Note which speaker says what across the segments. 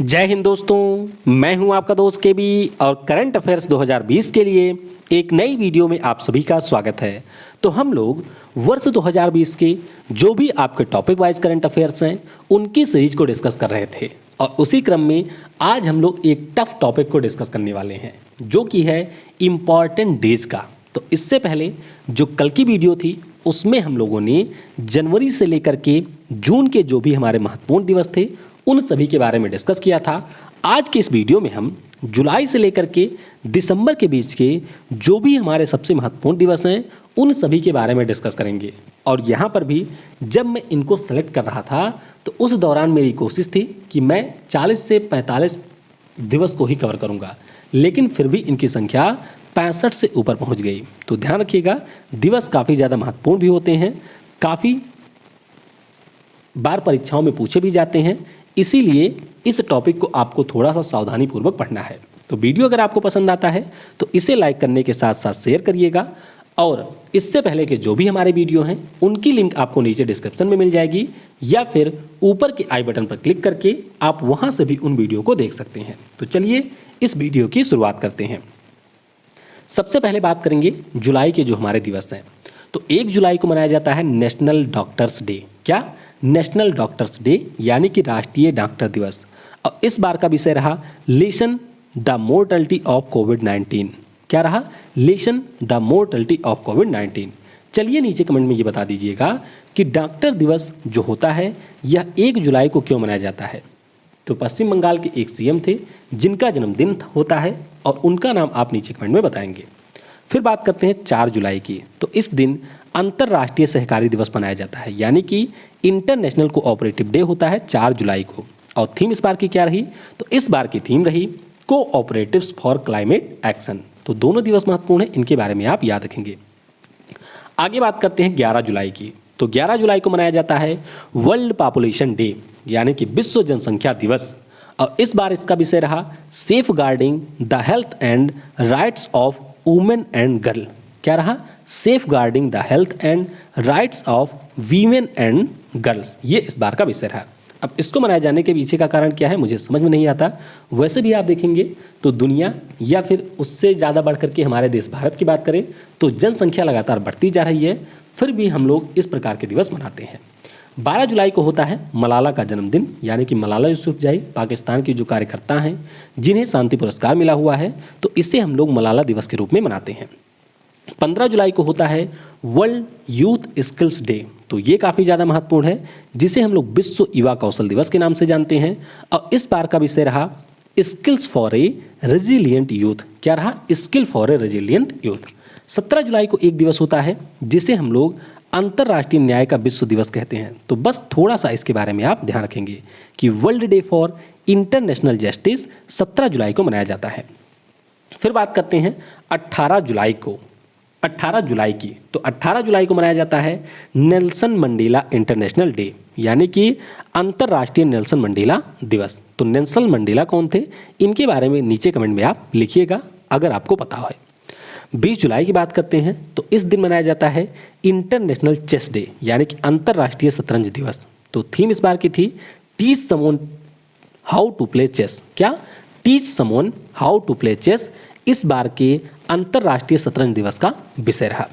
Speaker 1: जय हिंद दोस्तों, मैं हूं आपका दोस्त के बी और करंट अफेयर्स 2020 के लिए एक नई वीडियो में आप सभी का स्वागत है। तो हम लोग वर्ष 2020 के जो भी आपके टॉपिक वाइज करंट अफेयर्स हैं उनकी सीरीज को डिस्कस कर रहे थे और उसी क्रम में आज हम लोग एक टफ टॉपिक को डिस्कस करने वाले हैं जो कि है इम्पॉर्टेंट डेज का। तो इससे पहले जो कल की वीडियो थी उसमें हम लोगों ने जनवरी से लेकर के जून के जो भी हमारे महत्वपूर्ण दिवस थे उन सभी के बारे में डिस्कस किया था। आज के इस वीडियो में हम जुलाई से लेकर के दिसंबर के बीच के जो भी हमारे सबसे महत्वपूर्ण दिवस हैं उन सभी के बारे में डिस्कस करेंगे। और यहाँ पर भी जब मैं इनको सेलेक्ट कर रहा था तो उस दौरान मेरी कोशिश थी कि मैं 40 से 45 दिवस को ही कवर करूँगा, लेकिन फिर भी इनकी संख्या 65 से ऊपर पहुँच गई। तो ध्यान रखिएगा, दिवस काफ़ी ज़्यादा महत्वपूर्ण भी होते हैं, काफ़ी बार परीक्षाओं में पूछे भी जाते हैं, इसीलिए इस टॉपिक को आपको थोड़ा सा सावधानी पूर्वक पढ़ना है। तो वीडियो अगर आपको पसंद आता है तो इसे लाइक करने के साथ साथ शेयर करिएगा और इससे पहले के जो भी हमारे वीडियो हैं उनकी लिंक आपको नीचे डिस्क्रिप्शन में मिल जाएगी या फिर ऊपर के आई बटन पर क्लिक करके आप वहां से भी उन वीडियो को देख सकते हैं। तो चलिए इस वीडियो की शुरुआत करते हैं। सबसे पहले बात करेंगे जुलाई के जो हमारे दिवस हैं। तो 1 जुलाई को मनाया जाता है नेशनल डॉक्टर्स डे। क्या? नेशनल डॉक्टर्स डे यानी कि राष्ट्रीय डॉक्टर दिवस। और इस बार का विषय रहा लेसन द मोर्टलिटी ऑफ कोविड-19। क्या रहा? लेसन द मोर्टलिटी ऑफ कोविड-19। चलिए नीचे कमेंट में ये बता दीजिएगा कि डॉक्टर दिवस जो होता है यह 1 जुलाई को क्यों मनाया जाता है। तो पश्चिम बंगाल के एक सीएम थे जिनका जन्मदिन होता है और उनका नाम आप नीचे कमेंट में बताएंगे। फिर बात करते हैं 4 जुलाई की। तो इस दिन अंतर्राष्ट्रीय सहकारी दिवस मनाया जाता है यानी कि इंटरनेशनल कोऑपरेटिव डे होता है 4 जुलाई को। और थीम इस बार की क्या रही? तो इस बार की थीम रही कोऑपरेटिव्स फॉर क्लाइमेट एक्शन। तो दोनों दिवस महत्वपूर्ण हैं, इनके बारे में आप याद रखेंगे। आगे बात करते हैं 11 जुलाई की। तो 11 जुलाई को मनाया जाता है वर्ल्ड पॉपुलेशन डे यानी कि विश्व जनसंख्या दिवस। और इस बार इसका विषय रहा safeguarding the health and rights of women and girl. क्या रहा? Safeguarding the health and rights of women and girls, ये इस बार का विषय रहा। अब इसको मनाए जाने के पीछे का कारण क्या है मुझे समझ में नहीं आता। वैसे भी आप देखेंगे तो दुनिया या फिर उससे ज़्यादा बढ़ करके हमारे देश भारत की बात करें तो जनसंख्या लगातार बढ़ती जा रही है, फिर भी हम लोग इस प्रकार के दिवस मनाते हैं। 12 जुलाई को होता है मलाला का जन्मदिन यानी कि मलाला यूसुफजई पाकिस्तान की जो कार्यकर्ता हैं जिन्हें शांति पुरस्कार मिला हुआ है, तो इसे हम लोग मलाला दिवस के रूप में मनाते हैं। 15 जुलाई को होता है वर्ल्ड यूथ स्किल्स डे। तो ये काफ़ी ज़्यादा महत्वपूर्ण है जिसे हम लोग विश्व युवा कौशल दिवस के नाम से जानते हैं। और इस बार का विषय रहा skills for a resilient youth. क्या रहा? Skill for a resilient youth. 17 जुलाई को एक दिवस होता है जिसे हम लोग अंतर्राष्ट्रीय न्याय का विश्व दिवस कहते हैं। तो बस थोड़ा सा इसके बारे में आप ध्यान रखेंगे कि world day for international justice 17 जुलाई को मनाया जाता है। फिर बात करते हैं 18 जुलाई को। 18 जुलाई की। तो 18 जुलाई को मनाया जाता है नेल्सन मंडेला इंटरनेशनल डे यानी कि अंतर्राष्ट्रीय नेल्सन मंडेला दिवस। तो नेल्सन मंडेला कौन थे, इनके बारे में नीचे कमेंट में आप लिखिएगा अगर आपको पता है। 20 जुलाई की बात करते हैं तो इस दिन मनाया जाता है इंटरनेशनल चेस डे यानी कि अंतर्राष्ट्रीय शतरंज दिवस। तो थीम इस बार की थी teach someone how to play chess. क्या? Teach someone how to play chess इस बार के अंतर्राष्ट्रीय शतरंज दिवस का विषय रहा।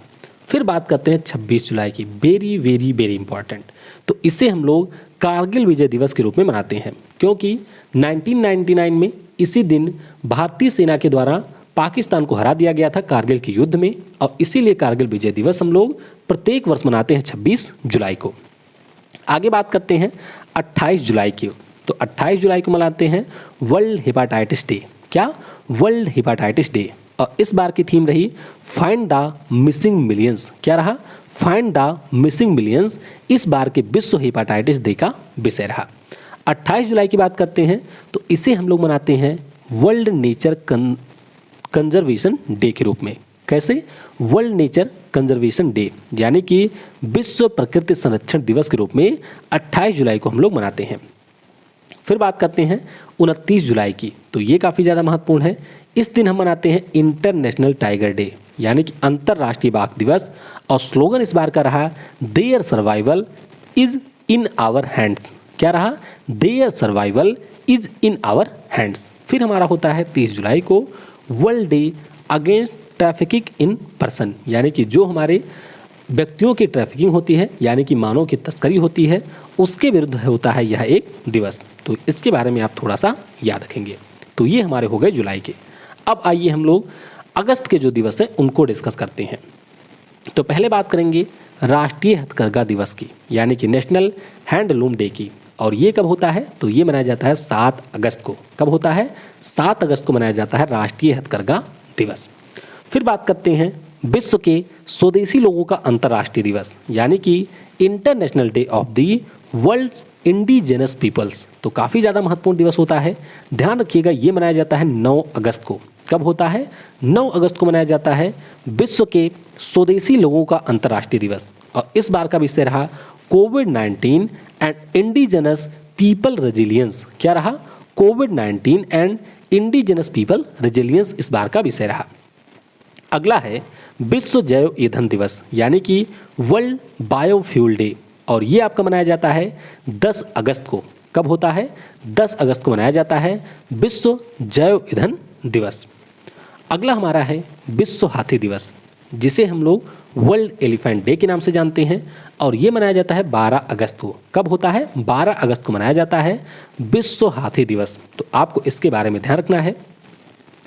Speaker 1: फिर बात करते हैं 26 जुलाई की। Very very very important. तो इसे हम लोग कारगिल विजय दिवस के रूप में मनाते हैं क्योंकि 1999 में इसी दिन भारतीय सेना के द्वारा पाकिस्तान को हरा दिया गया था कारगिल के युद्ध में, और इसीलिए कारगिल विजय दिवस हम लोग प्रत्येक वर्ष मनाते हैं 26 जुलाई को। आगे बात करते हैं 28 जुलाई की। तो 28 जुलाई को मनाते हैं वर्ल्ड हेपाटाइटिस डे। क्या? World hepatitis day. और इस बार की थीम रही फाइंड द मिसिंग मिलियंस। क्या रहा? फाइंड द मिसिंग मिलियंस इस बार के विश्व हेपाटाइटिस डे का विषय रहा। 28 जुलाई की बात करते हैं तो इसे हम लोग मनाते हैं वर्ल्ड नेचर कंजर्वेशन डे के रूप में। कैसे? वर्ल्ड नेचर कंजर्वेशन डे यानी कि विश्व प्रकृति संरक्षण दिवस के रूप में 28 जुलाई को हम लोग मनाते हैं। फिर बात करते हैं 29 जुलाई की। तो ये काफ़ी ज़्यादा महत्वपूर्ण है। इस दिन हम मनाते हैं इंटरनेशनल टाइगर डे यानी कि अंतर्राष्ट्रीय बाघ दिवस। और स्लोगन इस बार का रहा their survival is in our hands. क्या रहा, their survival is in our hands. फिर हमारा होता है 30 जुलाई को world day against trafficking in person, यानी कि जो हमारे व्यक्तियों की ट्रैफिकिंग होती है, यानी कि मानव की तस्करी होती है, उसके विरुद्ध होता है यह एक दिवस। तो इसके बारे में आप थोड़ा सा याद रखेंगे। तो ये हमारे हो गए जुलाई के। अब आइए हम लोग अगस्त के जो दिवस हैं उनको डिस्कस करते हैं। तो पहले बात करेंगे राष्ट्रीय हथकरघा दिवस की, यानी कि नेशनल हैंडलूम डे की। और ये कब होता है, तो ये मनाया जाता है 7 अगस्त को। कब होता है, 7 अगस्त को मनाया जाता है राष्ट्रीय हथकरघा दिवस। फिर बात करते हैं विश्व के स्वदेशी लोगों का अंतर्राष्ट्रीय दिवस, यानी कि international day of the world indigenous peoples. तो काफ़ी ज़्यादा महत्वपूर्ण दिवस होता है, ध्यान रखिएगा। ये मनाया जाता है 9 अगस्त को। कब होता है, 9 अगस्त को मनाया जाता है विश्व के स्वदेशी लोगों का अंतर्राष्ट्रीय दिवस। और इस बार का विषय रहा कोविड-19 एंड इंडिजिनस पीपल रेजिलियंस। क्या रहा, कोविड-19 एंड इंडिजिनस पीपल रेजिलियंस इस बार का विषय रहा। अगला है विश्व जैव ईंधन दिवस, यानी कि वर्ल्ड बायोफ्यूल डे। और ये आपका मनाया जाता है 10 अगस्त को। कब होता है, 10 अगस्त को मनाया जाता है विश्व जैव ईंधन दिवस। अगला हमारा है विश्व हाथी दिवस, जिसे हम लोग वर्ल्ड एलिफेंट डे के नाम से जानते हैं। और ये मनाया जाता है 12 अगस्त को। कब होता है, 12 अगस्त को मनाया जाता है विश्व हाथी दिवस। तो आपको इसके बारे में ध्यान रखना है।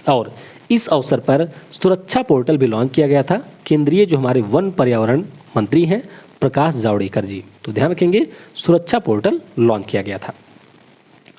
Speaker 1: और इस अवसर पर सुरक्षा पोर्टल भी लॉन्च किया गया था, केंद्रीय जो हमारे वन पर्यावरण मंत्री हैं प्रकाश जावड़ेकर जी। तो ध्यान रखेंगे, सुरक्षा पोर्टल लॉन्च किया गया था।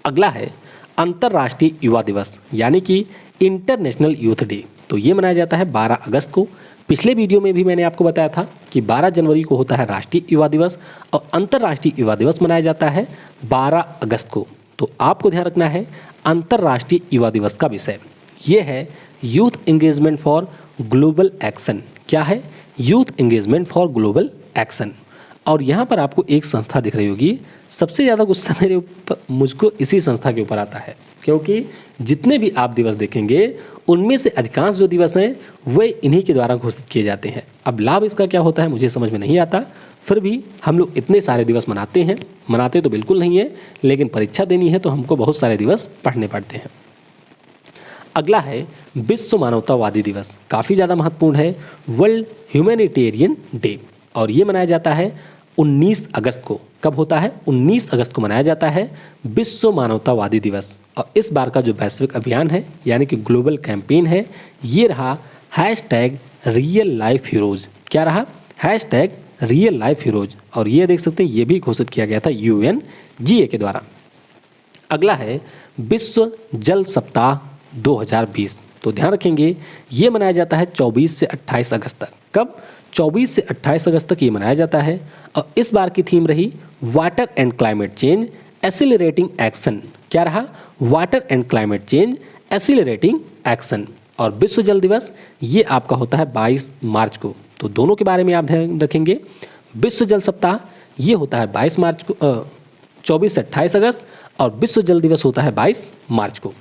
Speaker 1: अगला है अंतर्राष्ट्रीय युवा दिवस, यानी कि इंटरनेशनल यूथ डे। तो ये मनाया जाता है 12 अगस्त को। पिछले वीडियो में भी मैंने आपको बताया था कि 12 जनवरी को होता है राष्ट्रीय युवा दिवस और अंतर्राष्ट्रीय युवा दिवस मनाया जाता है 12 अगस्त को। तो आपको ध्यान रखना है अंतर्राष्ट्रीय युवा दिवस का विषय ये है youth engagement for global action. क्या है, youth engagement for global action. और यहाँ पर आपको एक संस्था दिख रही होगी, सबसे ज़्यादा गुस्सा मेरे ऊपर मुझको इसी संस्था के ऊपर आता है, क्योंकि जितने भी आप दिवस देखेंगे उनमें से अधिकांश जो दिवस हैं वे इन्हीं के द्वारा घोषित किए जाते हैं। अब लाभ इसका क्या होता है मुझे समझ में नहीं आता, फिर भी हम लोग इतने सारे दिवस मनाते हैं। मनाते तो बिल्कुल नहीं है, लेकिन परीक्षा देनी है तो हमको बहुत सारे दिवस पढ़ने पड़ते हैं। अगला है विश्व मानवतावादी दिवस, काफ़ी ज़्यादा महत्वपूर्ण है, वर्ल्ड ह्यूमैनिटेरियन डे। और ये मनाया जाता है 19 अगस्त को। कब होता है, 19 अगस्त को मनाया जाता है विश्व मानवतावादी दिवस। और इस बार का जो वैश्विक अभियान है, यानी कि ग्लोबल कैंपेन है, ये रहा #रियल लाइफ हीरोज़। क्या रहा, #रियल लाइफ हीरोज़। और ये देख सकते हैं, ये भी घोषित किया गया था UNGA के द्वारा। अगला है विश्व जल सप्ताह 2020। तो ध्यान रखेंगे, ये मनाया जाता है 24 से 28 अगस्त तक। कब, 24 से 28 अगस्त तक ये मनाया जाता है। और इस बार की थीम रही water and climate change accelerating action. क्या रहा, water and climate change accelerating action. और विश्व जल दिवस ये आपका होता है 22 मार्च को। तो दोनों के बारे में आप ध्यान रखेंगे। विश्व जल सप्ताह ये होता है 22 मार्च को, 24 से 28 अगस्त, और विश्व जल दिवस होता है 22 मार्च को।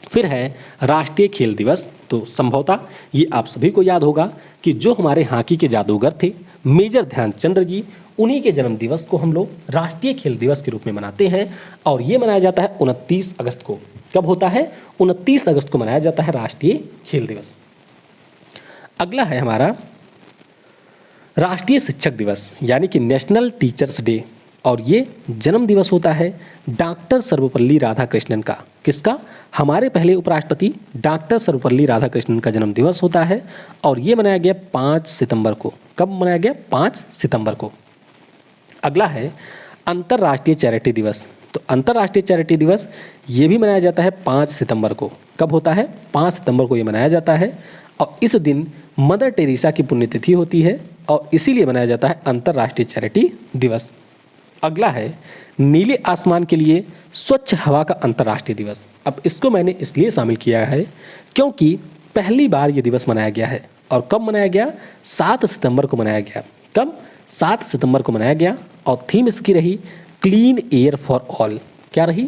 Speaker 1: फिर है राष्ट्रीय खेल दिवस। तो संभवतः ये आप सभी को याद होगा कि जो हमारे हॉकी के जादूगर थे मेजर ध्यानचंद जी, उन्हीं के जन्म दिवस को हम लोग राष्ट्रीय खेल दिवस के रूप में मनाते हैं। और ये मनाया जाता है 29 अगस्त को। कब होता है, 29 अगस्त को मनाया जाता है राष्ट्रीय खेल दिवस। अगला है हमारा राष्ट्रीय शिक्षक दिवस, यानी कि नेशनल टीचर्स डे। और ये जन्म दिवस होता है डॉक्टर सर्वपल्ली राधाकृष्णन का। किसका, हमारे पहले उपराष्ट्रपति डॉक्टर सर्वपल्ली राधाकृष्णन का जन्म दिवस होता है। और ये मनाया गया 5 सितंबर को। कब मनाया गया, 5 सितंबर को। अगला है अंतर्राष्ट्रीय चैरिटी दिवस। तो अंतर्राष्ट्रीय चैरिटी दिवस ये भी मनाया जाता है 5 सितंबर को। कब होता है, 5 सितंबर को ये मनाया जाता है। और इस दिन मदर टेरेसा की पुण्यतिथि होती है और इसीलिए मनाया जाता है अंतर्राष्ट्रीय चैरिटी दिवस। अगला है नीले आसमान के लिए स्वच्छ हवा का अंतर्राष्ट्रीय दिवस। अब इसको मैंने इसलिए शामिल किया है क्योंकि पहली बार ये दिवस मनाया गया है। और कब मनाया गया, 7 सितंबर को मनाया गया। कब, 7 सितंबर को मनाया गया। और थीम इसकी रही क्लीन एयर फॉर ऑल। क्या रही,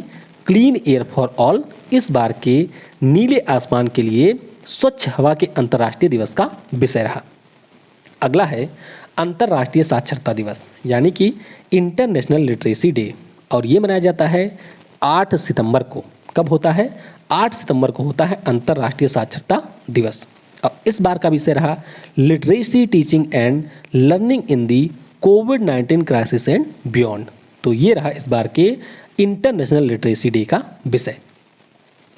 Speaker 1: क्लीन एयर फॉर ऑल। इस बार के नीले आसमान के लिए स्वच्छ हवा के अंतर्राष्ट्रीय दिवस का विषय रहा। अगला है अंतर्राष्ट्रीय साक्षरता दिवस, यानी कि इंटरनेशनल लिटरेसी डे। और ये मनाया जाता है 8 सितंबर को। कब होता है? 8 सितंबर को होता है अंतर्राष्ट्रीय साक्षरता दिवस। और इस बार का विषय रहा literacy teaching and learning in the covid crisis and beyond. तो ये रहा इस बार के इंटरनेशनल लिटरेसी डे का विषय।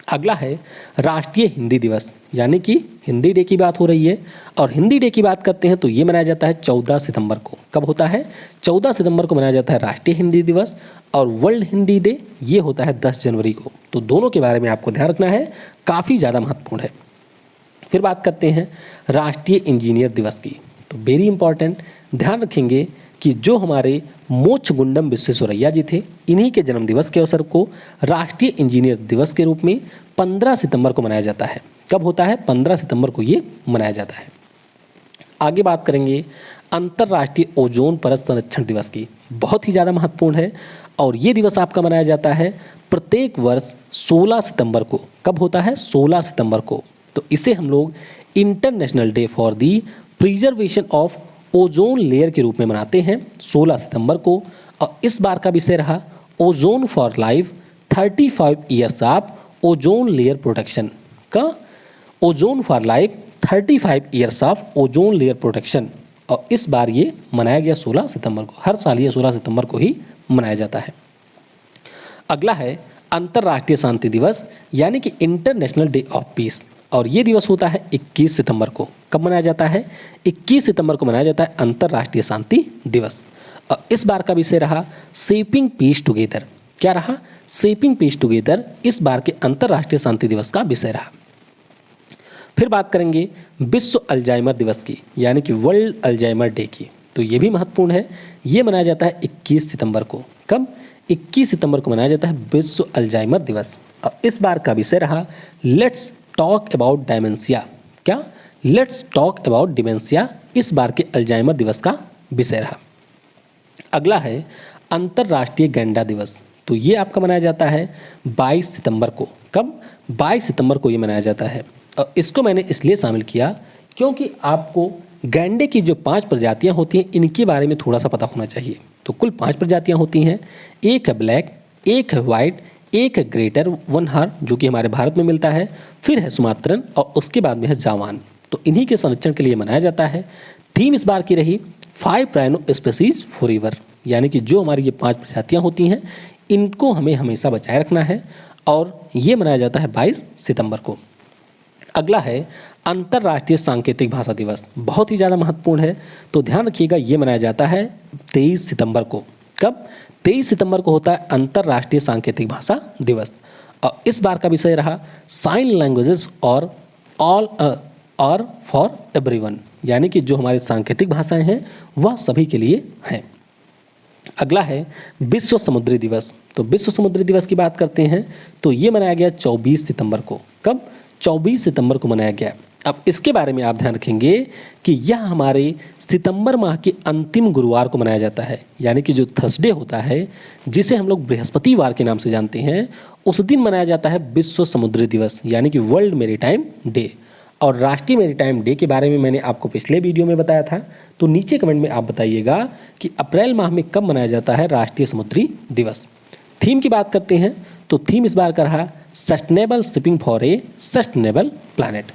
Speaker 1: अगला है राष्ट्रीय हिंदी दिवस, यानी कि हिंदी डे की बात हो रही है। और हिंदी डे की बात करते हैं तो ये मनाया जाता है 14 सितंबर को। कब होता है? 14 सितंबर को मनाया जाता है राष्ट्रीय हिंदी दिवस। और वर्ल्ड हिंदी डे ये होता है 10 जनवरी को। तो दोनों के बारे में आपको ध्यान रखना है, काफ़ी ज़्यादा महत्वपूर्ण है। फिर बात करते हैं राष्ट्रीय इंजीनियर दिवस की। तो वेरी इंपॉर्टेंट, ध्यान रखेंगे कि जो हमारे मोक्षगुंडम विश्वेश्वरैया जी थे, इन्हीं के जन्म दिवस के अवसर को राष्ट्रीय इंजीनियर दिवस के रूप में 15 सितंबर को मनाया जाता है। कब होता है? 15 सितंबर को ये मनाया जाता है। आगे बात करेंगे अंतर्राष्ट्रीय ओजोन परत संरक्षण दिवस की। बहुत ही ज़्यादा महत्वपूर्ण है और ये दिवस आपका मनाया जाता है प्रत्येक वर्ष 16 सितंबर को। कब होता है? 16 सितंबर को। तो इसे हम लोग international day for the preservation of ozone layer के रूप में मनाते हैं 16 सितंबर को। और इस बार का विषय रहा ozone for life 35 years of ozone layer protection का। Ozone for life 35 years of ozone layer protection. और इस बार ये मनाया गया 16 सितंबर को। हर साल ये 16 सितंबर को ही मनाया जाता है। अगला है अंतर्राष्ट्रीय शांति दिवस, यानी कि इंटरनेशनल डे ऑफ पीस। और ये दिवस होता है 21 सितंबर को। कब मनाया जाता है? 21 सितंबर को मनाया जाता है अंतर्राष्ट्रीय शांति दिवस। और इस बार का विषय रहा शेपिंग पीस टुगेदर। क्या रहा? शेपिंग पीस टुगेदर इस बार के अंतर्राष्ट्रीय शांति दिवस का विषय रहा। फिर बात करेंगे विश्व अल्जाइमर दिवस की, यानी कि वर्ल्ड अल्जाइमर डे की। तो ये भी महत्वपूर्ण है। ये मनाया जाता है 21 सितंबर को। कब? 21 सितंबर को मनाया जाता है विश्व अल्जाइमर दिवस। और इस बार का विषय रहा लेट्स टॉक अबाउट डायमेंशिया। क्या? लेट्स टॉक अबाउट डिमेंशिया इस बार के अल्जाइमर दिवस का विषय रहा। अगला है अंतर्राष्ट्रीय गैंडा दिवस। तो ये आपका मनाया जाता है 22 सितंबर को। कब? 22 सितंबर को ये मनाया जाता है। और इसको मैंने इसलिए शामिल किया क्योंकि आपको गैंडे की जो 5 प्रजातियां होती हैं इनके बारे में थोड़ा सा पता होना चाहिए। तो कुल 5 प्रजातियां होती हैं। एक है ब्लैक, एक है वाइट, एक है ग्रेटर वन हॉर्न जो कि हमारे भारत में मिलता है, फिर है सुमात्रन और उसके बाद में है जावान। तो इन्हीं के संरक्षण के लिए मनाया जाता है। थीम इस बार की रही 5 राइनो स्पीसीज फॉरएवर, यानी कि जो हमारी ये 5 प्रजातियां होती हैं इनको हमें हमेशा बचाए रखना है। और ये मनाया जाता है 22 सितंबर को। अगला है अंतर्राष्ट्रीय सांकेतिक भाषा दिवस। बहुत ही ज़्यादा महत्वपूर्ण है, तो ध्यान रखिएगा ये मनाया जाता है 23 सितंबर को। कब? 23 सितंबर को होता है अंतर्राष्ट्रीय सांकेतिक भाषा दिवस। और इस बार का विषय रहा साइन लैंग्वेजेस और ऑल और फॉर एवरीवन, यानी कि जो हमारी सांकेतिक भाषाएं हैं वह सभी के लिए हैं। अगला है विश्व समुद्री दिवस। तो विश्व समुद्री दिवस की बात करते हैं तो ये मनाया गया 24 सितंबर को। कब? 24 सितंबर को मनाया गया। अब इसके बारे में आप ध्यान रखेंगे कि यह हमारे सितंबर माह के अंतिम गुरुवार को मनाया जाता है, यानी कि जो थर्सडे होता है जिसे हम लोग बृहस्पतिवार के नाम से जानते हैं, उस दिन मनाया जाता है विश्व समुद्री दिवस, यानी कि वर्ल्ड मैरीटाइम डे। और राष्ट्रीय मैरीटाइम डे के बारे में मैंने आपको पिछले वीडियो में बताया था। तो नीचे कमेंट में आप बताइएगा कि अप्रैल माह में कब मनाया जाता है राष्ट्रीय समुद्री दिवस। थीम की बात करते हैं तो थीम इस बार का रहा sustainable shipping for a sustainable planet.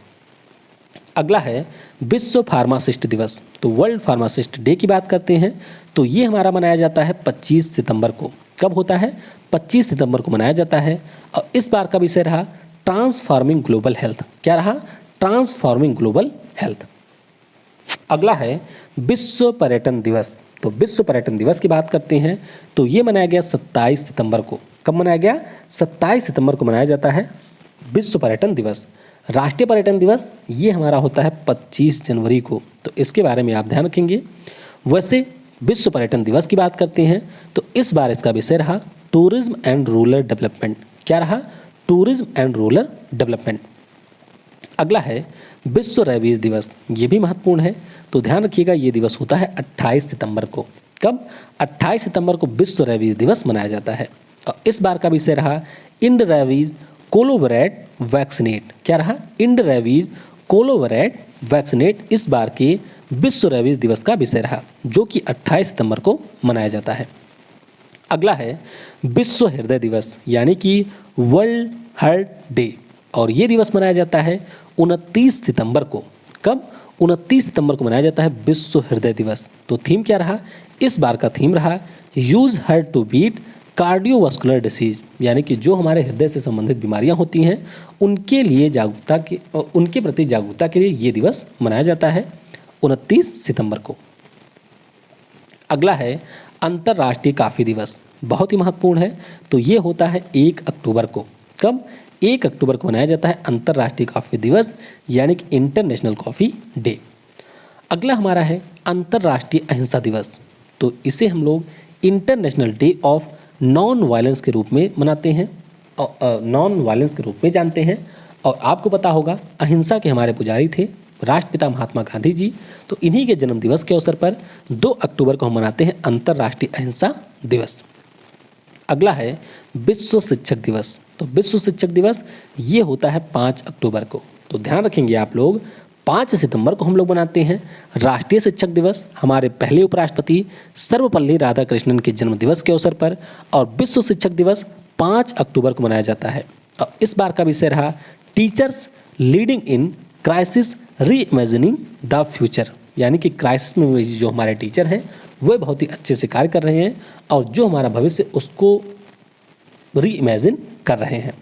Speaker 1: अगला है विश्व फार्मासिस्ट दिवस। तो वर्ल्ड फार्मासिस्ट डे की बात करते हैं तो ये हमारा मनाया जाता है 25 सितंबर को। कब होता है? 25 सितंबर को मनाया जाता है। और इस बार का विषय रहा ट्रांसफॉर्मिंग ग्लोबल हेल्थ। क्या रहा? Transforming global health. अगला है विश्व पर्यटन दिवस। तो विश्व पर्यटन दिवस की बात करते हैं तो ये मनाया गया 27 सितंबर को। कब मनाया गया? 27 सितंबर को मनाया जाता है विश्व पर्यटन दिवस। राष्ट्रीय पर्यटन दिवस ये हमारा होता है 25 जनवरी को। तो इसके बारे में आप ध्यान रखेंगे। वैसे विश्व पर्यटन दिवस की बात करते हैं तो इस बार इसका विषय रहा टूरिज्म एंड रूरल डेवलपमेंट। क्या रहा? Tourism and rural development. अगला है विश्व रेबीज दिवस। ये भी महत्वपूर्ण है, तो ध्यान रखिएगा ये दिवस होता है 28 सितंबर को। कब? 28 सितंबर को विश्व रेबीज दिवस मनाया जाता है। और इस बार का विषय रहा इंड रेबीज कोलोबरेट वैक्सीनेट। क्या रहा? इंड रेबीज कोलोबरेट वैक्सीनेट इस बार के विश्व रेबीज दिवस का विषय रहा, जो कि 28 सितंबर को मनाया जाता है। अगला है विश्व हृदय दिवस यानी कि वर्ल्ड हार्ट डे, और ये दिवस मनाया जाता है 29 सितंबर को। कब? 29 सितंबर को मनाया जाता है विश्व हृदय दिवस। तो थीम क्या रहा? इस बार का थीम रहा use heart to beat cardiovascular disease, यानी कि जो हमारे हृदय से संबंधित बीमारियां होती हैं उनके लिए उनके प्रति जागरूकता के लिए ये दिवस मनाया जाता है 29 सितंबर को। अगला है अंतर्राष्ट्रीय कॉफ़ी दिवस, बहुत ही महत्वपूर्ण है। तो ये होता है 1 अक्टूबर को। कब? 1 अक्टूबर को मनाया जाता है अंतर्राष्ट्रीय कॉफ़ी दिवस यानी कि इंटरनेशनल कॉफ़ी डे। अगला हमारा है अंतर्राष्ट्रीय अहिंसा दिवस, तो इसे हम लोग international day of non violence के रूप में मनाते हैं, नॉन वायलेंस के रूप में जानते हैं। और आपको पता होगा अहिंसा के हमारे पुजारी थे राष्ट्रपिता महात्मा गांधी जी, तो इन्हीं के जन्म दिवस के अवसर पर 2 अक्टूबर को हम मनाते हैं अंतर्राष्ट्रीय अहिंसा दिवस। अगला है विश्व शिक्षक दिवस, तो विश्व शिक्षक दिवस ये होता है 5 अक्टूबर को। तो ध्यान रखेंगे आप लोग 5 सितंबर को हम लोग मनाते हैं राष्ट्रीय शिक्षक दिवस हमारे पहले उपराष्ट्रपति सर्वपल्ली राधाकृष्णन के जन्म दिवस के अवसर पर, और विश्व शिक्षक दिवस 5 अक्टूबर को मनाया जाता है। और इस बार का विषय रहा टीचर्स लीडिंग इन क्राइसिस री इमेजिनिंग द फ्यूचर, यानी कि क्राइसिस में जो हमारे टीचर हैं वह बहुत ही अच्छे से कार्य कर रहे हैं और जो हमारा भविष्य उसको री इमेजिन कर रहे हैं।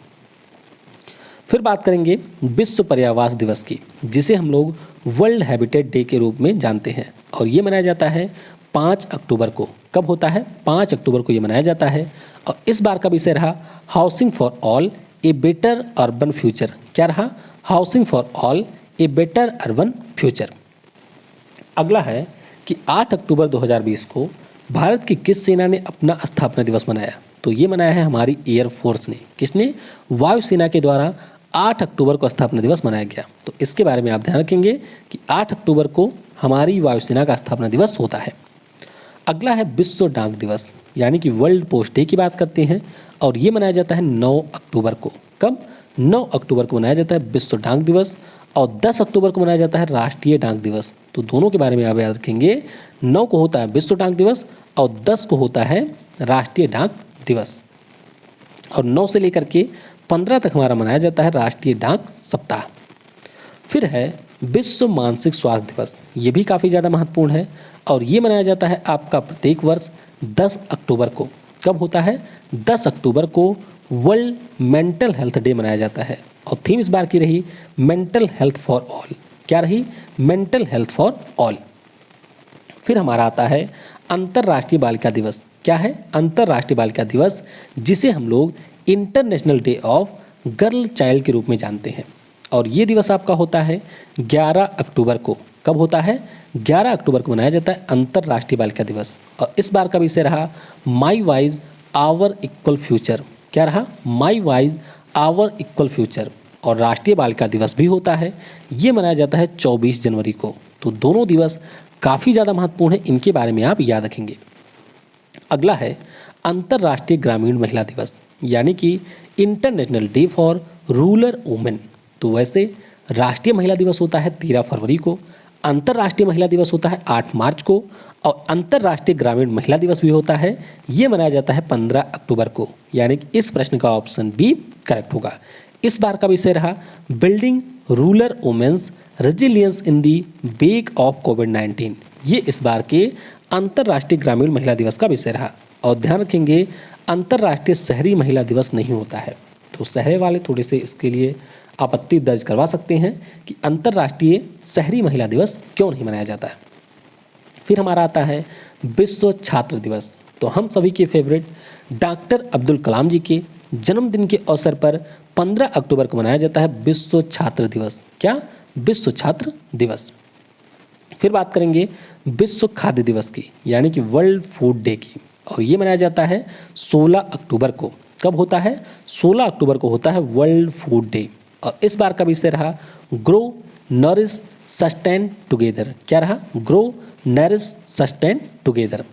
Speaker 1: फिर बात करेंगे विश्व पर्यावरण दिवस की, जिसे हम लोग वर्ल्ड हैबिटेट डे के रूप में जानते हैं, और ये मनाया जाता है 5 अक्टूबर को। कब होता है? 5 अक्टूबर को ये मनाया जाता है। और इस बार का विषय रहा housing for all a better urban future. क्या रहा? Housing for all a better urban future. अगला है कि 8 अक्टूबर 2020 को भारत की किस सेना ने अपना स्थापना दिवस मनाया? तो ये मनाया है हमारी एयरफोर्स ने। किसने? वायुसेना के द्वारा 8 अक्टूबर को स्थापना दिवस मनाया गया। तो इसके बारे में आप ध्यान रखेंगे कि 8 अक्टूबर को हमारी वायुसेना का स्थापना दिवस होता है। अगला है विश्व डाक दिवस यानी कि वर्ल्ड पोस्ट डे की बात करते हैं, और ये मनाया जाता है 9 अक्टूबर को। कब? 9 अक्टूबर को मनाया जाता है विश्व डाक दिवस, और 10 अक्टूबर को मनाया जाता है राष्ट्रीय डाक दिवस। तो दोनों के बारे में आप याद रखेंगे, 9 को होता है विश्व डाक दिवस और 10 को होता है राष्ट्रीय डाक दिवस। और 9 से लेकर के 15 तक हमारा मनाया जाता है राष्ट्रीय डाक सप्ताह। फिर है विश्व मानसिक स्वास्थ्य दिवस, ये भी काफ़ी ज़्यादा महत्वपूर्ण है, और ये मनाया जाता है आपका प्रत्येक वर्ष 10 अक्टूबर को। कब होता है? 10 अक्टूबर को वर्ल्ड मेंटल हेल्थ डे मनाया जाता है, और थीम इस बार की रही मेंटल हेल्थ फॉर ऑल। क्या रही? Mental health for all. फिर हमारा आता है अंतर्राष्ट्रीय बालिका दिवस। क्या है? अंतर्राष्ट्रीय बालिका दिवस, जिसे हम लोग international day of girl child के रूप में जानते हैं, और ये दिवस आपका होता है 11 अक्टूबर को। कब होता है? 11 अक्टूबर को मनाया जाता है अंतर्राष्ट्रीय बालिका दिवस। और इस बार का विषय रहा माई वाइज आवर इक्वल फ्यूचर। क्या रहा? माई वाइज आवर इक्वल फ्यूचर। और राष्ट्रीय बालिका दिवस भी होता है, ये मनाया जाता है 24 जनवरी को। तो दोनों दिवस काफ़ी ज़्यादा महत्वपूर्ण है, इनके बारे में आप याद रखेंगे। अगला है अंतर्राष्ट्रीय ग्रामीण महिला दिवस यानी कि international day for rural women. तो वैसे राष्ट्रीय महिला दिवस होता है 13 फरवरी को, अंतर्राष्ट्रीय महिला दिवस होता है 8 मार्च को, और अंतर्राष्ट्रीय ग्रामीण महिला दिवस भी होता है, ये मनाया जाता है 15 अक्टूबर को। यानी कि इस प्रश्न का ऑप्शन बी करेक्ट होगा। इस बार का विषय रहा building rural women's resilience in the wake of कोविड-19। ये इस बार के अंतर्राष्ट्रीय ग्रामीण महिला दिवस का विषय रहा। और ध्यान रखेंगे अंतर्राष्ट्रीय शहरी महिला दिवस नहीं होता है, तो शहरे वाले थोड़े से इसके लिए आपत्ति दर्ज करवा सकते हैं कि अंतर्राष्ट्रीय शहरी महिला दिवस क्यों नहीं मनाया जाता है। फिर हमारा आता है विश्व छात्र दिवस। तो हम सभी के फेवरेट डॉक्टर अब्दुल कलाम जी के जन्मदिन के अवसर पर 15 अक्टूबर को मनाया जाता है विश्व छात्र दिवस। क्या? विश्व छात्र दिवस। फिर बात करेंगे विश्व खाद्य दिवस की यानी कि वर्ल्ड फूड डे की, और ये मनाया जाता है 16 अक्टूबर को। कब होता है? 16 अक्टूबर को होता है वर्ल्ड फूड डे। और इस बार का विषय रहा ग्रो नरिश सस्टेन टुगेदर। क्या रहा? Grow nourish sustain together.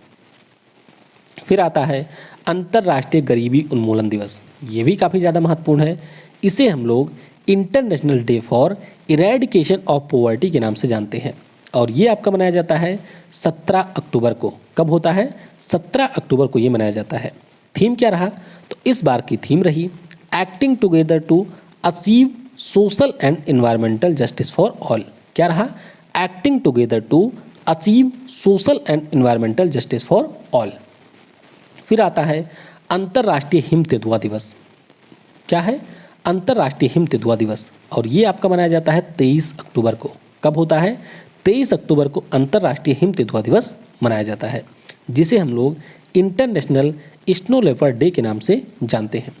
Speaker 1: फिर आता है अंतर्राष्ट्रीय गरीबी उन्मूलन दिवस, ये भी काफ़ी ज़्यादा महत्वपूर्ण है। इसे हम लोग international day for eradication of poverty के नाम से जानते हैं, और ये आपका मनाया जाता है 17 अक्टूबर को। कब होता है? 17 अक्टूबर को ये मनाया जाता है। थीम क्या रहा? तो इस बार की थीम रही acting together to achieve social and environmental justice for all. क्या रहा? Acting together to achieve social and environmental justice for all. फिर आता है अंतर्राष्ट्रीय हिम तेंदुआ दिवस। क्या है? अंतर्राष्ट्रीय हिम तेंदुआ दिवस, और ये आपका मनाया जाता है 23 अक्टूबर को। कब होता है? 23 अक्टूबर को अंतर्राष्ट्रीय हिम तेंदुआ दिवस मनाया जाता है, जिसे हम लोग इंटरनेशनल स्नो लेपर्ड डे के नाम से जानते हैं।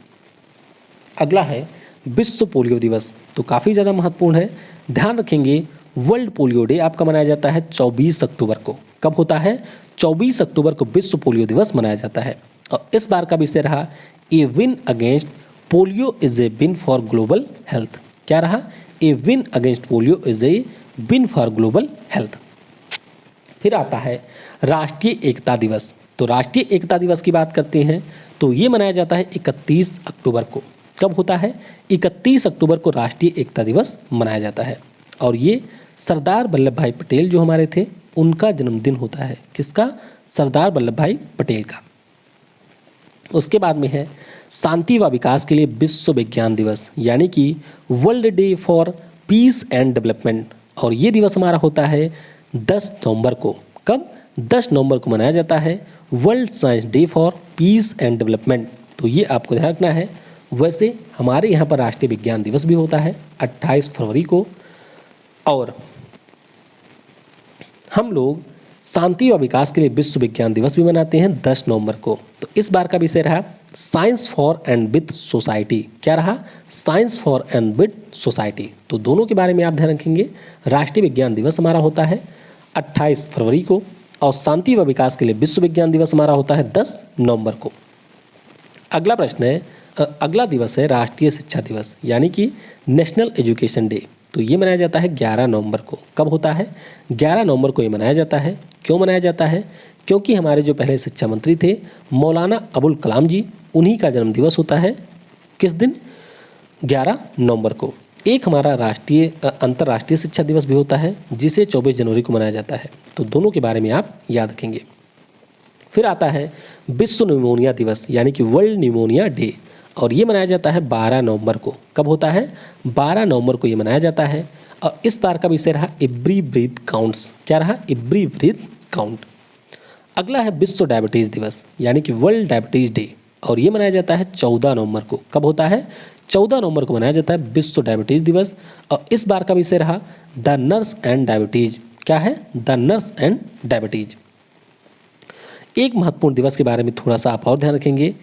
Speaker 1: अगला है विश्व पोलियो दिवस, तो काफ़ी ज़्यादा महत्वपूर्ण है, ध्यान रखेंगे। वर्ल्ड पोलियो डे आपका मनाया जाता है 24 अक्टूबर को। कब होता है? 24 अक्टूबर को विश्व पोलियो दिवस मनाया जाता है। और इस बार का विषय रहा a win against polio is a win for global health. क्या रहा? A win against polio is a win for global health. फिर आता है राष्ट्रीय एकता दिवस। तो राष्ट्रीय एकता दिवस की बात करते हैं तो ये मनाया जाता है 31 अक्टूबर को। कब होता है? 31 अक्टूबर को राष्ट्रीय एकता दिवस मनाया जाता है, और ये सरदार वल्लभ भाई पटेल जो हमारे थे उनका जन्मदिन होता है। किसका? सरदार वल्लभ भाई पटेल का। उसके बाद में है शांति व विकास के लिए विश्व विज्ञान दिवस, यानी कि world day for piece and development, और ये दिवस हमारा होता है 10 नवंबर को। कब? 10 नवंबर को मनाया जाता है world science day for piece and development. तो ये आपको ध्यान रखना है। वैसे हमारे यहाँ पर राष्ट्रीय विज्ञान दिवस भी होता है 28 फरवरी को, और हम लोग शांति व विकास के लिए विश्व विज्ञान दिवस भी मनाते हैं 10 नवंबर को। तो इस बार का विषय रहा science for and with society. क्या रहा? Science for and with society. तो दोनों के बारे में आप ध्यान रखेंगे। राष्ट्रीय विज्ञान दिवस हमारा होता है 28 फरवरी को, और शांति व विकास के लिए विश्व विज्ञान दिवस हमारा होता है 10 नवंबर को। अगला प्रश्न है, अगला दिवस है राष्ट्रीय शिक्षा दिवस, यानी कि नेशनल एजुकेशन डे। तो ये मनाया जाता है 11 नवंबर को। कब होता है? 11 नवंबर को ये मनाया जाता है। क्यों मनाया जाता है? क्योंकि हमारे जो पहले शिक्षा मंत्री थे मौलाना अबुल कलाम जी, उन्हीं का जन्म दिवस होता है। किस दिन? 11 नवंबर को। एक हमारा राष्ट्रीय अंतर्राष्ट्रीय शिक्षा दिवस भी होता है, जिसे 24 जनवरी को मनाया जाता है। तो दोनों के बारे में आप याद रखेंगे। फिर आता है विश्व न्यूमोनिया दिवस, यानी कि वर्ल्ड न्यूमोनिया डे, और ये मनाया जाता है 12 नवंबर को। कब होता है? 12 नवंबर को ये मनाया जाता है, और इस बार का विषय रहा एवरी ब्रीथ काउंट्स। क्या रहा? Every breath count. अगला है विश्व डायबिटीज़ दिवस, यानी कि वर्ल्ड डायबिटीज़ डे, और ये मनाया जाता है 14 नवंबर को। कब होता है? 14 नवंबर को मनाया जाता है विश्व डायबिटीज़ दिवस, और इस बार का विषय रहा द नर्स एंड डायबिटीज़। क्या है? The nurse and diabetes. एक महत्वपूर्ण दिवस के बारे में थोड़ा सा आप और ध्यान रखेंगे।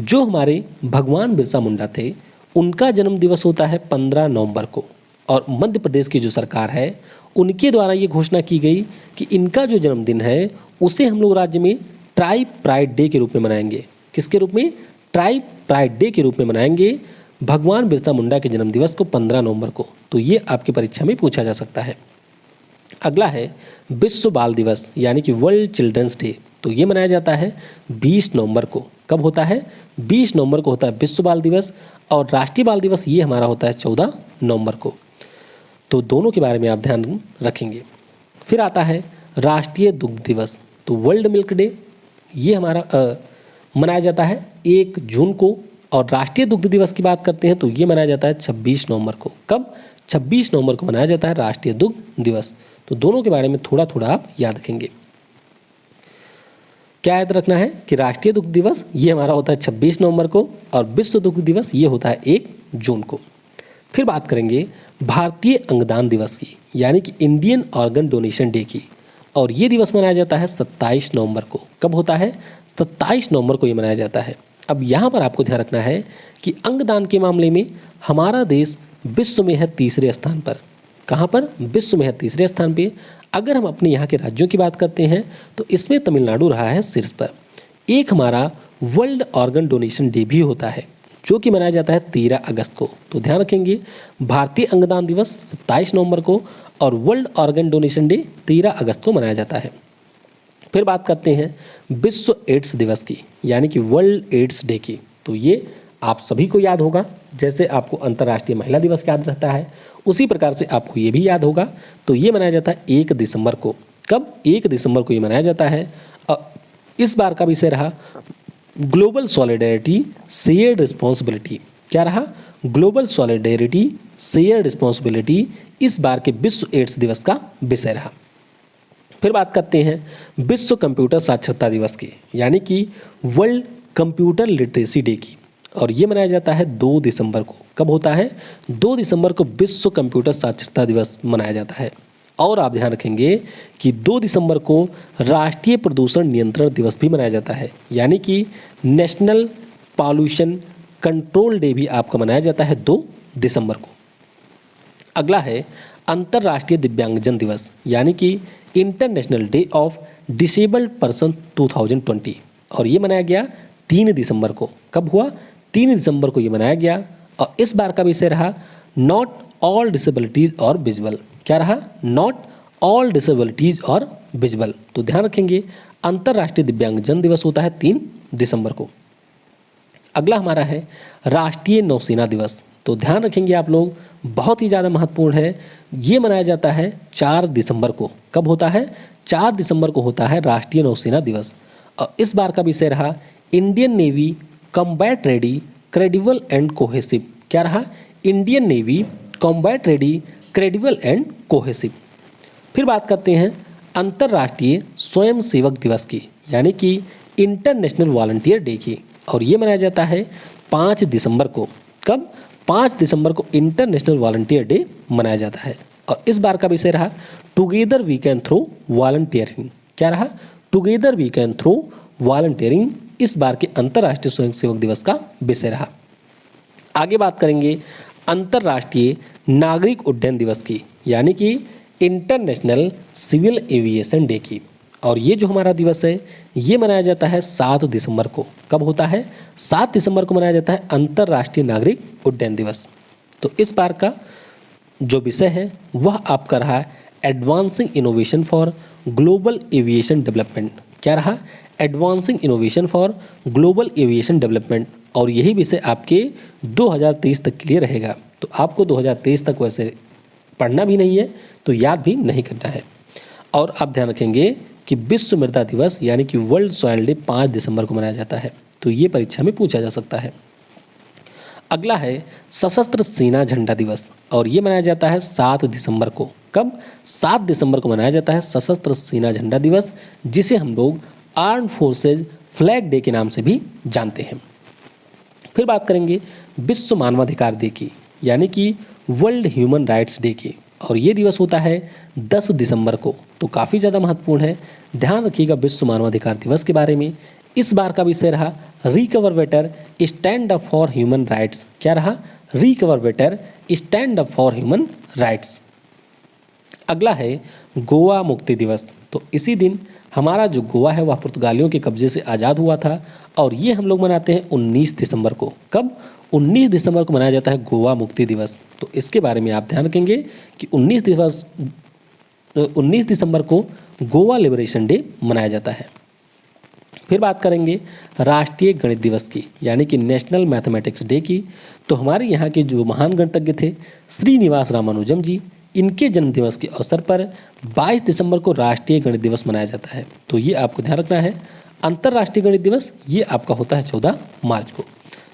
Speaker 1: जो हमारे भगवान बिरसा मुंडा थे उनका जन्म दिवस होता है 15 नवंबर को, और मध्य प्रदेश की जो सरकार है उनके द्वारा ये घोषणा की गई कि इनका जो जन्मदिन है उसे हम लोग राज्य में ट्राइब प्राइड डे के रूप में मनाएंगे। किसके रूप में? ट्राइब प्राइड डे के रूप में मनाएंगे भगवान बिरसा मुंडा के जन्म दिवस को 15 नवंबर को। तो ये आपकी परीक्षा में पूछा जा सकता है। अगला है विश्व बाल दिवस, यानी कि वर्ल्ड चिल्ड्रंस डे। तो ये मनाया जाता है 20 नवंबर को। कब होता है? 20 नवंबर को होता है विश्व बाल दिवस, और राष्ट्रीय बाल दिवस ये हमारा होता है 14 नवंबर को। तो दोनों के बारे में आप ध्यान रखेंगे। फिर आता है राष्ट्रीय दुग्ध दिवस, तो वर्ल्ड मिल्क डे ये हमारा मनाया जाता है 1 जून को, और राष्ट्रीय दुग्ध दिवस की बात करते हैं तो ये मनाया जाता है 26 नवंबर को। कब? 26 नवंबर को मनाया जाता है राष्ट्रीय दुग्ध दिवस। तो दोनों के बारे में थोड़ा थोड़ा आप याद रखेंगे। क्या याद रखना है कि राष्ट्रीय दुग्ध दिवस ये हमारा होता है 26 नवंबर को, और विश्व दुग्ध दिवस ये होता है 1 जून को। फिर बात करेंगे भारतीय अंगदान दिवस की, यानी कि इंडियन ऑर्गन डोनेशन डे की, और ये दिवस मनाया जाता है 27 नवंबर को। कब होता है? 27 नवंबर को ये मनाया जाता है। अब यहाँ पर आपको ध्यान रखना है कि अंगदान के मामले में हमारा देश विश्व में है 3रे स्थान पर। कहाँ पर? विश्व में है 3रे स्थान पे। अगर हम अपने यहाँ के राज्यों की बात करते हैं तो इसमें तमिलनाडु रहा है शीर्ष पर। एक हमारा वर्ल्ड ऑर्गन डोनेशन डे भी होता है, जो कि मनाया जाता है 13 अगस्त को। तो ध्यान रखेंगे भारतीय अंगदान दिवस 27 नवंबर को, और वर्ल्ड ऑर्गन डोनेशन डे 13 अगस्त को मनाया जाता है। फिर बात करते हैं विश्व एड्स दिवस की, यानी कि वर्ल्ड एड्स डे की। तो ये आप सभी को याद होगा, जैसे आपको अंतर्राष्ट्रीय महिला दिवस याद रहता है उसी प्रकार से आपको ये भी याद होगा। तो ये मनाया जाता है 1 दिसंबर को। कब? 1 दिसंबर को ये मनाया जाता है। इस बार का विषय रहा ग्लोबल सॉलिडेरिटी शेयर्ड रिस्पॉन्सिबिलिटी। क्या रहा? ग्लोबल सॉलिडेरिटी शेयर्ड रिस्पॉन्सिबिलिटी इस बार के विश्व एड्स दिवस का विषय रहा। फिर बात करते हैं विश्व कंप्यूटर साक्षरता दिवस की, यानी कि वर्ल्ड कंप्यूटर लिटरेसी डे की, और ये मनाया जाता है 2 दिसंबर को। कब होता है? 2 दिसंबर को विश्व कंप्यूटर साक्षरता दिवस मनाया जाता है। और आप ध्यान रखेंगे कि 2 दिसंबर को राष्ट्रीय प्रदूषण नियंत्रण दिवस भी मनाया जाता है, यानी कि नेशनल पॉल्यूशन कंट्रोल डे भी आपका मनाया जाता है 2 दिसंबर को। अगला है अंतर्राष्ट्रीय दिव्यांगजन दिवस, यानी कि international day of disabled person 2020, और ये मनाया गया 3 दिसंबर को। कब हुआ? 3 दिसंबर को ये मनाया गया। और इस बार का विषय रहा नॉट ऑल डिसेबिलिटीज और विजुअल। क्या रहा? नॉट ऑल डिसेबिलिटीज और विजुअल। तो ध्यान रखेंगे अंतर्राष्ट्रीय दिव्यांगजन दिवस होता है 3 दिसंबर को। अगला हमारा है राष्ट्रीय नौसेना दिवस। तो ध्यान रखेंगे आप लोग, बहुत ही ज़्यादा महत्वपूर्ण है। ये मनाया जाता है 4 दिसंबर को। कब होता है? 4 दिसंबर को होता है राष्ट्रीय नौसेना दिवस। और इस बार का विषय रहा Indian navy combat ready credible and cohesive. क्या रहा? Indian navy combat ready credible and cohesive. फिर बात करते हैं अंतर्राष्ट्रीय स्वयंसेवक दिवस की, यानी कि इंटरनेशनल वॉलंटियर डे की, और ये मनाया जाता है 5 दिसंबर को। कब? 5 दिसंबर को इंटरनेशनल वॉलंटियर डे मनाया जाता है। और इस बार का विषय रहा together we can through volunteering. क्या रहा? Together we can through volunteering इस बार के अंतर्राष्ट्रीय स्वयंसेवक दिवस का विषय रहा। आगे बात करेंगे अंतर्राष्ट्रीय नागरिक उड्डयन दिवस की, यानी कि इंटरनेशनल सिविल एविएशन डे की, और ये जो हमारा दिवस है ये मनाया जाता है 7 दिसंबर को। कब होता है? 7 दिसंबर को मनाया जाता है अंतर्राष्ट्रीय नागरिक उड्डयन दिवस। तो इस बार का जो विषय है वह आपका रहा advancing innovation for global aviation development. क्या रहा? Advancing innovation for global aviation development, और यही विषय आपके 2023 तक के लिए रहेगा। तो आपको 2023 तक वैसे पढ़ना भी नहीं है तो याद भी नहीं करना है। और आप ध्यान रखेंगे कि विश्व मृदा दिवस यानी कि वर्ल्ड सॉइल डे 5 दिसंबर को मनाया जाता है। तो ये परीक्षा में पूछा जा सकता है। अगला है सशस्त्र सेना झंडा दिवस, और ये मनाया जाता है 7 दिसंबर को। कब? 7 दिसंबर को मनाया जाता है सशस्त्र सेना झंडा दिवस, जिसे हम लोग आर्म्ड फोर्सेज फ्लैग डे के नाम से भी जानते हैं। फिर बात करेंगे विश्व मानवाधिकार डे की, यानी कि वर्ल्ड ह्यूमन राइट्स डे की, और ये दिवस होता है 10 दिसंबर को। तो काफ़ी ज़्यादा महत्वपूर्ण है, ध्यान रखिएगा विश्व मानवाधिकार दिवस के बारे में। इस बार का विषय रहा recover better stand up for human rights. क्या रहा? Recover better stand up for human rights. अगला है गोवा मुक्ति दिवस। तो इसी दिन हमारा जो गोवा है वह पुर्तगालियों के कब्जे से आज़ाद हुआ था, और ये हम लोग मनाते हैं 19 दिसंबर को। कब? 19 दिसंबर को मनाया जाता है गोवा मुक्ति दिवस। तो इसके बारे में आप ध्यान रखेंगे कि 19 दिसंबर को गोवा लिबरेशन डे मनाया जाता है। फिर बात करेंगे राष्ट्रीय गणित दिवस की, यानी कि नेशनल मैथमेटिक्स डे की। तो हमारे यहाँ के जो महान गणितज्ञ थे श्रीनिवास रामानुजम जी, इनके जन्मदिवस के अवसर पर 22 दिसंबर को राष्ट्रीय गणित दिवस मनाया जाता है। तो ये आपको ध्यान रखना है। अंतर्राष्ट्रीय गणित दिवस ये आपका होता है 14 मार्च को।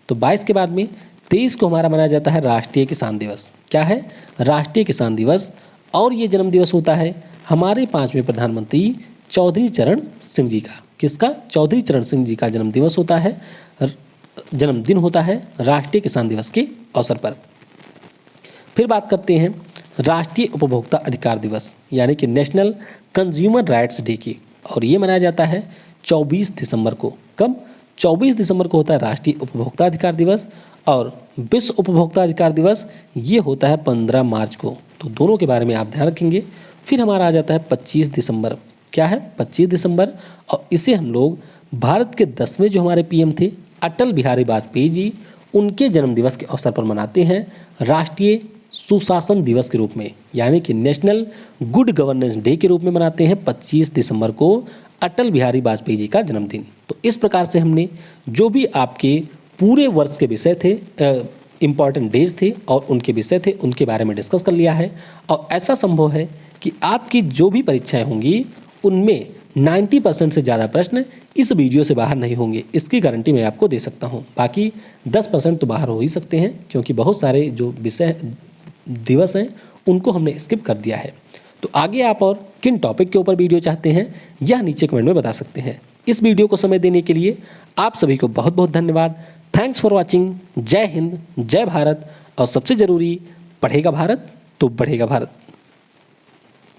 Speaker 1: तो 22 के बाद में 23 को हमारा मनाया जाता है राष्ट्रीय किसान दिवस। क्या है? राष्ट्रीय किसान दिवस। और ये जन्म दिवस होता है हमारे 5वें प्रधानमंत्री चौधरी चरण सिंह जी का। किसका? चौधरी चरण सिंह जी का जन्म दिवस होता है, जन्मदिन होता है राष्ट्रीय किसान दिवस के अवसर पर। फिर बात करते हैं राष्ट्रीय उपभोक्ता अधिकार दिवस, यानी कि नेशनल कंज्यूमर राइट्स डे की, और ये मनाया जाता है 24 दिसंबर को। कब? 24 दिसंबर को होता है राष्ट्रीय उपभोक्ता अधिकार दिवस, और विश्व उपभोक्ता अधिकार दिवस ये होता है 15 मार्च को। तो दोनों के बारे में आप ध्यान रखेंगे। फिर हमारा आ जाता है 25 दिसंबर। क्या है? 25 दिसंबर, और इसे हम लोग भारत के 10वें जो हमारे पीएम थे अटल बिहारी वाजपेयी जी, उनके जन्म दिवस के अवसर पर मनाते हैं राष्ट्रीय सुशासन दिवस के रूप में, यानी कि नेशनल गुड गवर्नेंस डे के रूप में मनाते हैं 25 दिसंबर को अटल बिहारी वाजपेयी जी का जन्मदिन। तो इस प्रकार से हमने जो भी आपके पूरे वर्ष के विषय थे, इम्पॉर्टेंट डेज थे और उनके विषय थे, उनके बारे में डिस्कस कर लिया है। और ऐसा संभव है कि आपकी जो भी परीक्षाएं होंगी उनमें 90% से ज़्यादा प्रश्न इस वीडियो से बाहर नहीं होंगे, इसकी गारंटी मैं आपको दे सकता हूँ। बाकी 10% तो बाहर हो ही सकते हैं, क्योंकि बहुत सारे जो विषय दिवस हैं उनको हमने स्किप कर दिया है। तो आगे आप और किन टॉपिक के ऊपर वीडियो चाहते हैं यह नीचे कमेंट में बता सकते हैं। इस वीडियो को समय देने के लिए आप सभी को बहुत बहुत धन्यवाद। Thanks for watching. जय हिंद, जय भारत, और सबसे ज़रूरी, पढ़ेगा भारत तो बढ़ेगा भारत।